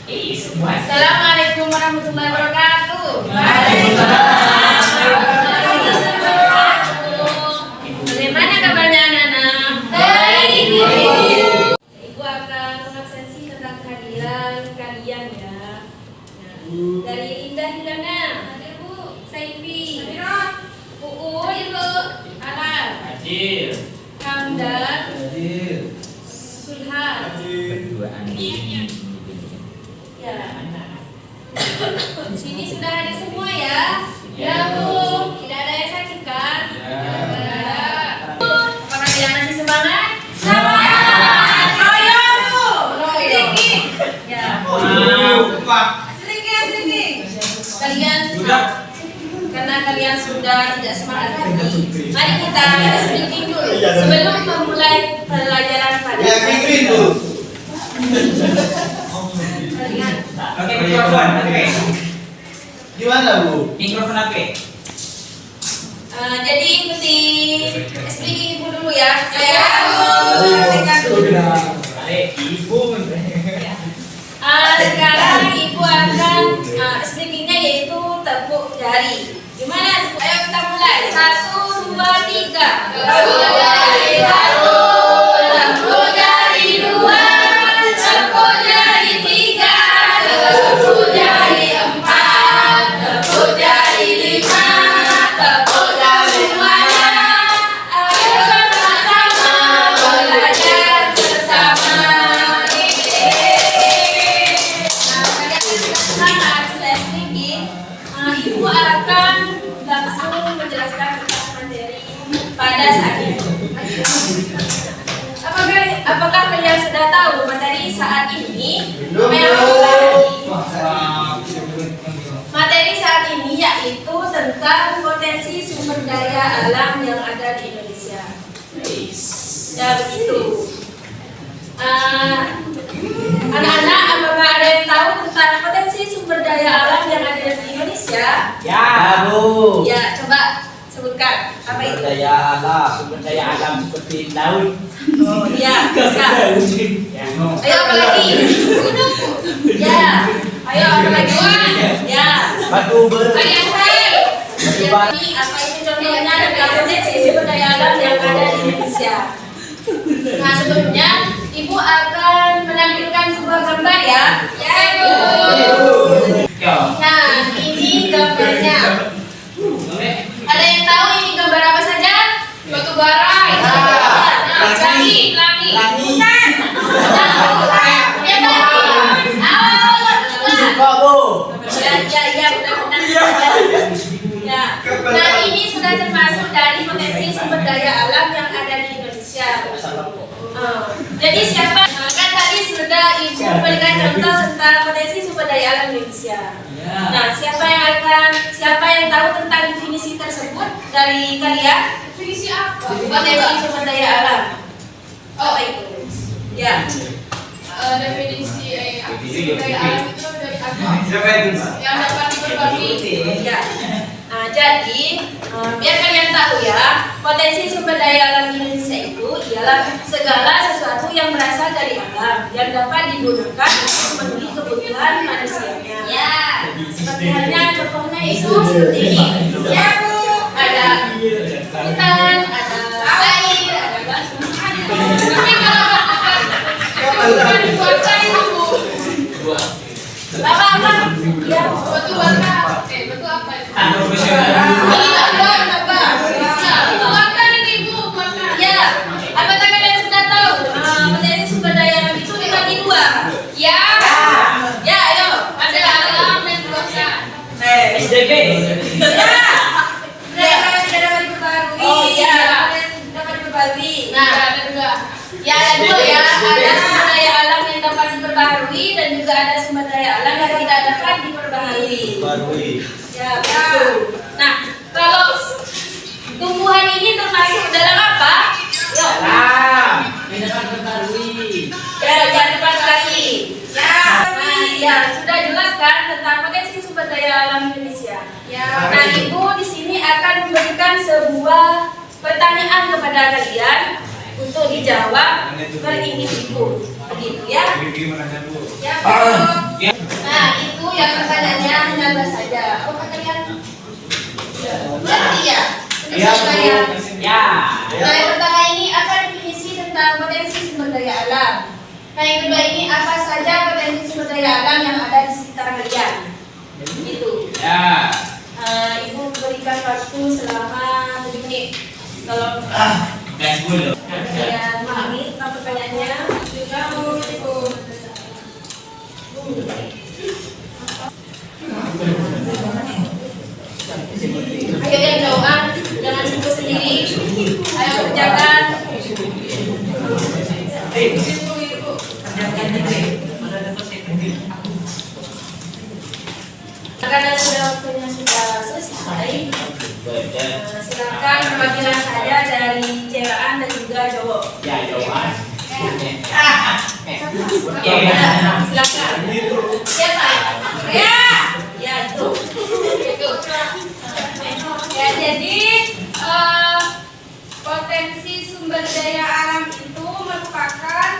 Assalamualaikum warahmatullahi wabarakatuh. Bagaimana kabarnya anak-anak? Baik, Ibu. Ibu akan mengabsensi tentang kehadiran kalian ya. Dari Indah Hilana, hadir Bu. Saifi, Uul, Ibu. Alan, Hadir. Hamdan, Hadir. Sulhan. Ya. Di sini sudah hadir semua ya. Ya Bu, tidak ada yang sakit kan? Ya. Bu, apakah kalian masih semangat? Semangat. Royo Bu. Sedikit. Ya. Sedikit. Kalian karena kalian sudah tidak semangat lagi, mari kita speaking dulu sebelum memulai pelajaran pada hari ini. Oke, mikrofon. Oke. Gimana Bu? Mikrofon apa? Jadi ikuti speaking Ibu dulu ya. Saya praktekkan dulu. Ibu. Sekarang Ibu akan speakingnya yaitu tepuk jari. Gimana? Ayo kita mulai. 1, 2, 3. Tepuk jari 1, tepuk jari 2, tepuk jari 3, tepuk jari 4, tepuk jari 5, tepuk jari semuanya. Ayo sama-sama belajar bersama. Ibu akan langsung menjelaskan tentang materi pada saat ini. Apakah kalian sudah tahu materi saat ini? Materi saat ini yaitu tentang potensi sumber daya alam yang ada di Indonesia. Ya begitu. Anak-anak, apakah ada yang tahu tentang potensi sumber daya alam yang ada di Indonesia? Ya, Bu. Ya, coba sebutkan apa itu? Sumber daya alam seperti laut. Oh, ya, bisa. Ya. Ayo apa lagi? Gunung. Ya. Ayo apa lagi? Ya. Batu ber. Ayo Jadi apa itu contohnya tentang potensi sumber daya alam yang ada di Indonesia? Nah, sebelumnya Ibu akan menampilkan sebuah gambar ya. Ya, Ibu. Nah, ini gambarnya. Ada yang tahu ini gambar apa saja? Batu bara. Nah, langit. Bukan. Ya, ya, benar-benar. Ya. Nah, ini sudah termasuk dari potensi sumber daya alam yang ada di Indonesia. Jadi siapa kan tadi sudah Ibu memberikan contoh tentang potensi sumber daya alam Indonesia. Nah, siapa yang tahu tentang definisi tersebut dari kalian? Definisi apa? Potensi sumber daya alam. Oh, itu. Ya. Definisi sumber daya alam itu dari apa? Yang dapat diperbagi. Ya. Nah, jadi biar kalian tahu ya, potensi sumber daya alam Indonesia itu ialah segala sesuatu yang berasal dari alam yang dapat digunakan untuk memenuhi kebutuhan manusianya. Ya. Seperti halnya contohnya itu seperti ini. Ya, Bu. Ada hutan, ada air, ada gas. Tapi kalau dibuatkan itu Bu. Apa? Ya. Batu bata. Batu apa itu? Ya, apakah kalian sudah tahu potensi sumber daya alam itu dibagi dua? Ya. Ya, ayo. Ada alam dan dosa. SDG. Ya. Mereka tidak dapat diperbarui. Oh iya. Dapat diperbarui. Nah, Ada dua. ya ada dua ya. Ada sumber daya alam yang dapat diperbarui dan juga ada sumber daya alam yang tidak dapat diperbarui. Ya, betul. Nah, kalau tumbuhan ini termasuk dalam apa? Yuk. Ya, jangan lupa sekali. Ya, sudah jelas kan tentang potensi sumber daya alam Indonesia. Ya. Nah, Ibu di sini akan memberikan sebuah pertanyaan kepada kalian untuk dijawab per individu. gitu ya. Ya, nah itu yang pertanyaannya hanya saja. Apa kalian? Ngerti ya? Iya, Saya. Ya. Nah, yang pertama ini apa definisi tentang potensi sumber daya alam? Nah, yang kedua ini apa saja potensi sumber daya alam yang ada di sekitar kalian? Gitu. Ya. Ibu berikan waktu selama 7 menit. Kalau Gas dulu. kalian memahami tentang pertanyaannya, ayo yang jawab, jangan sebut sendiri. Ayo kerjakan. Karena sudah waktunya sudah selesai, silakan perwakilan saya dari cewek dan juga cowok. Ya, jawaban. Silakan. Siapa? Ya, ya itu. Ya jadi potensi sumber daya alam itu merupakan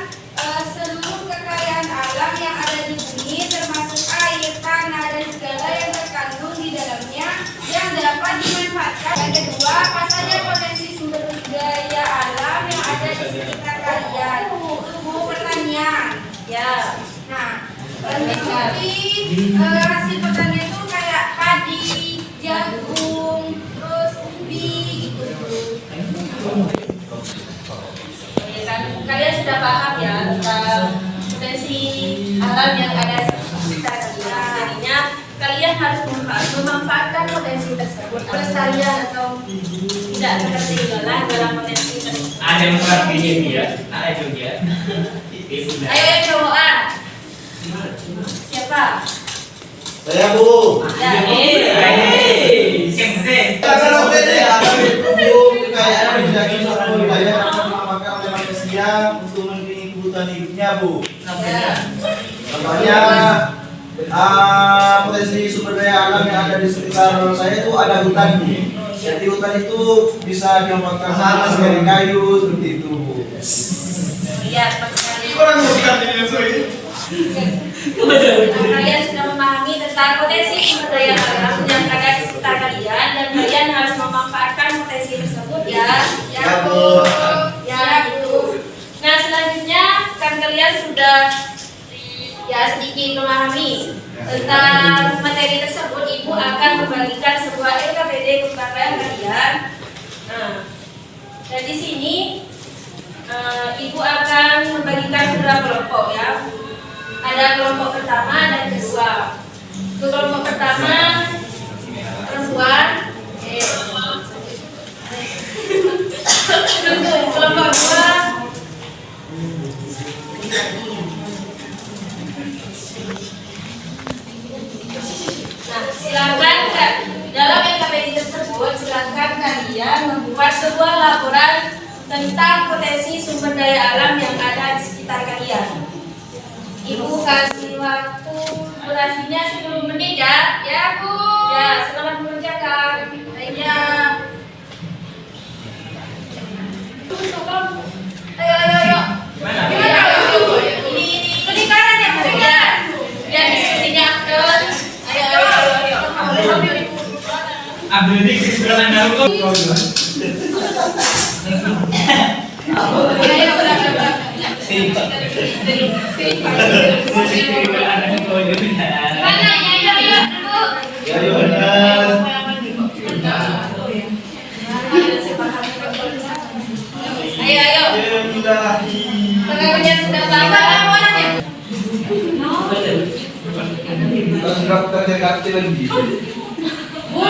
seluruh kekayaan alam yang ada di bumi, termasuk air, tanah, dan segala yang terkandung di dalamnya yang dapat dimanfaatkan. Yang kedua, apa saja potensi sumber daya alam yang ada di sekitar kalian? Itu pertanyaan. Ya. Nah, mengikuti hasil pertanian itu kayak padi, jagung, terus ubi gitu. Ya kan, kalian sudah paham ya tentang potensi alam yang ada di sekitar kalian. Jadinya kalian harus memanfaatkan potensi tersebut. Pelestarian atau tidak ketertinggalan dalam potensi tersebut. Ada yang berarti dia. Ada juga. Ayo yang cowok A. Siapa? Saya Bu. Ya. Kalau ini ada hukum kekayaan menjadi suatu wilayah yang dimanfaatkan oleh manusia untuk melindungi kebutuhan hidupnya, Bu. Ya. Contohnya potensi sumber daya alam yang ada di sekitar saya itu ada hutan, Bu. Jadi hutan itu bisa dimanfaatkan sama sebagai kayu seperti itu, Bu. Lihat sekali. Kurang hutan ini, Bu. Kalian sudah memahami tentang potensi sumber daya alam yang ada di sekitar kalian dan kalian harus memanfaatkan potensi tersebut ya. Ya, Bu. Ya itu. Nah selanjutnya kan kalian sudah ya sedikit memahami tentang materi tersebut. Ibu akan membagikan sebuah LKPD kepada kalian. Nah, dan di sini ibu akan membagikan beberapa kelompok ya. Ada kelompok pertama dan kedua. Untuk kelompok pertama perempuan. Untuk kelompok kedua nah, silakan dalam LKPD tersebut silakan kalian membuat sebuah laporan tentang potensi sumber daya alam yang ada di sekitar kalian. Ibu kasih waktu durasinya 10 menit ya. Ya, Bu. Ya, selamat mengerjakan. Baiknya. Ayo. Gimana? Ini kanan ya, Bu. Ya. Biar diskusinya afdol. Ayo. Abdul ini kesimpulan baru kok. Gimana? Ayo. Ya, benar. Ayo. Pengakuannya sudah lama laporannya. Kalau sudah terdekat lagi. Bu,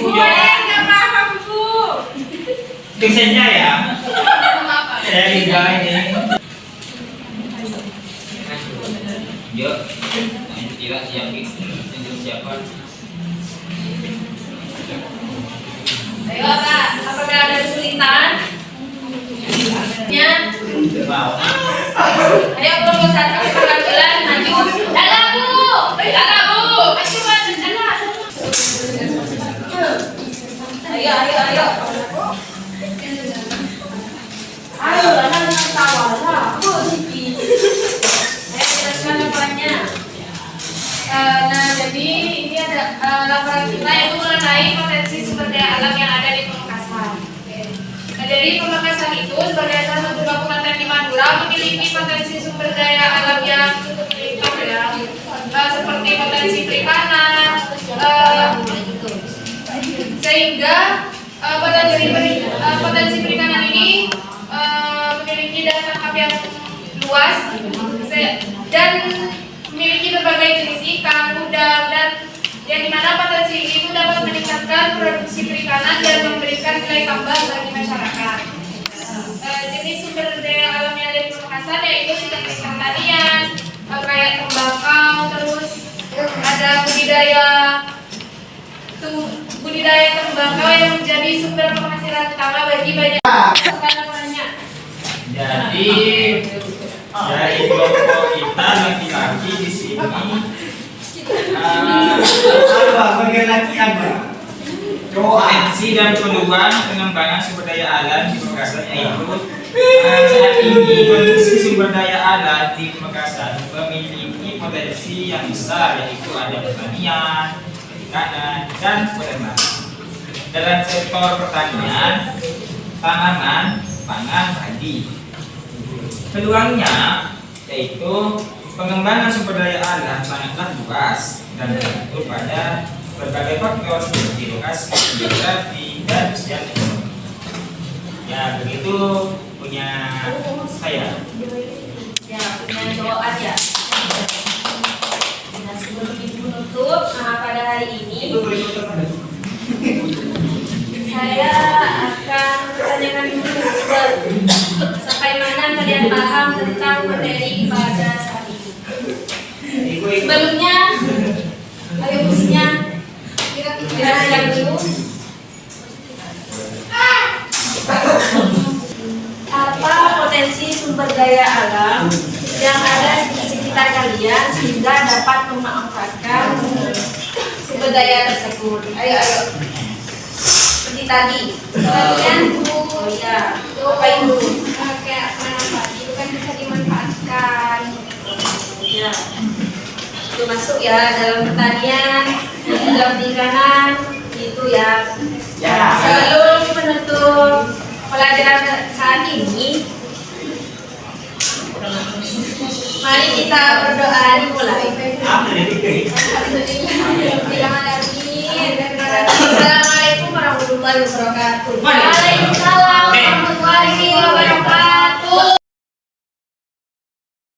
boleh nggak paham Bu? Biasanya ya. Saya juga ini. Yuk, kira siapin. Siapa? Ayo Pak, apakah ada kesulitan? Ya. Mau. Ayo kelompok satu perwakilan maju. Dalam Bu. Dalam Bu. Ayo Pak, dalam. Ayo. Ayo, jangan ketawa lah. Bu, laporan kita yaitu mengenai potensi sumber daya alam yang ada di Pamekasan. Nah, jadi Pamekasan itu sebagai salah satu kabupaten di Madura memiliki potensi sumber daya alam yang cukup ya, seperti potensi perikanan, sehingga potensi perikanan ini memiliki daya tangkap yang luas dan memiliki berbagai jenis ikan, udang, dan yang dimana potensi itu dapat meningkatkan produksi perikanan dan memberikan nilai tambah bagi masyarakat. Jenis sumber daya alam yang ada di Pamekasan yaitu seperti pertanian, kayak tembakau, terus ada budidaya tembakau yang menjadi sumber penghasilan utama bagi banyak laporannya. Jadi dari kelompok kita laki-laki di sini bagian laki apa? potensi dan peluang pengembangan sumber daya alam di Pamekasan yaitu saat ini kondisi sumber daya alam di Pamekasan memiliki potensi yang besar yaitu ada pertanian, perikanan, dan peternakan. Dalam sektor pertanian, tanaman, pangan, padi. Peluangnya yaitu pengembangan sumber daya alam sangatlah luas dan bergantung pada berbagai faktor seperti lokasi, geografi, dan sosial ekonomi. Ya begitu punya saya. Ya, punya cowok aja. Nah, sebelum menutup, pada hari ini saya akan bertanyakan dulu sampai mana kalian paham tentang materi pada saat ini. Sebelumnya, ayo khususnya kira-kira dulu. Apa potensi sumber daya alam yang ada di sekitar kalian sehingga dapat memanfaatkan sumber daya tersebut? Ayo. Seperti tadi, kalian oh ya, apa itu? Kayak manfaat itu kan bisa dimanfaatkan. Ya, itu masuk ya dalam pertanian, dalam perikanan, itu ya. Sebelum menutup pelajaran saat ini, mari kita berdoa dimulai. Assalamualaikum warahmatullahi wabarakatuh.